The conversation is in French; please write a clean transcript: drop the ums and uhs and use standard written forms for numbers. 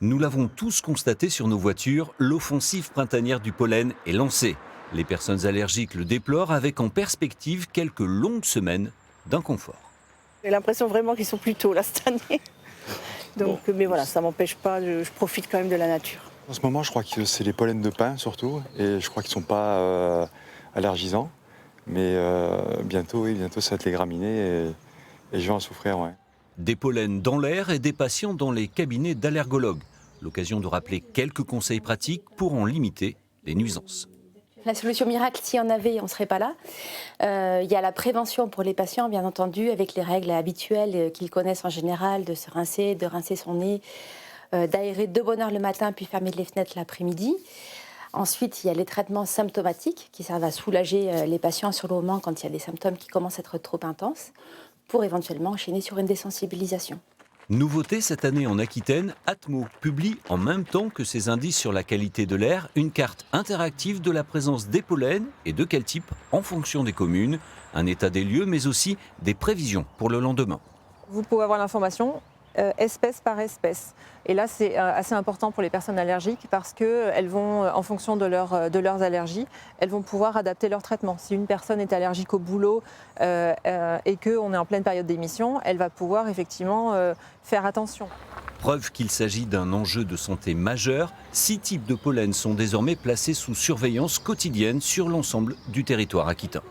Nous l'avons tous constaté sur nos voitures, l'offensive printanière du pollen est lancée. Les personnes allergiques le déplorent avec en perspective quelques longues semaines d'inconfort. J'ai l'impression vraiment qu'ils sont plus tôt là cette année. Donc, mais voilà, ça m'empêche pas, je profite quand même de la nature. En ce moment, je crois que c'est les pollens de pin surtout, et je crois qu'ils ne sont pas allergisants. Mais bientôt, oui, bientôt ça va être les graminées, et je vais en souffrir, ouais. Des pollens dans l'air et des patients dans les cabinets d'allergologues. L'occasion de rappeler quelques conseils pratiques pour en limiter les nuisances. La solution miracle, s'il y en avait, on ne serait pas là. Il y a la prévention pour les patients, bien entendu, avec les règles habituelles qu'ils connaissent en général, de se rincer, de rincer son nez, d'aérer de bonne heure le matin, puis fermer les fenêtres l'après-midi. Ensuite, il y a les traitements symptomatiques qui servent à soulager les patients sur le moment quand il y a des symptômes qui commencent à être trop intenses, pour éventuellement enchaîner sur une désensibilisation. Nouveauté cette année en Aquitaine, Atmo publie en même temps que ses indices sur la qualité de l'air une carte interactive de la présence des pollens et de quel type en fonction des communes, un état des lieux mais aussi des prévisions pour le lendemain. Vous pouvez avoir l'information espèce par espèce. Et là, c'est assez important pour les personnes allergiques parce qu'elles vont, en fonction de leurs allergies, elles vont pouvoir adapter leur traitement. Si une personne est allergique au boulot et qu'on est en pleine période d'émission, elle va pouvoir effectivement faire attention. Preuve qu'il s'agit d'un enjeu de santé majeur, 6 types de pollen sont désormais placés sous surveillance quotidienne sur l'ensemble du territoire aquitain.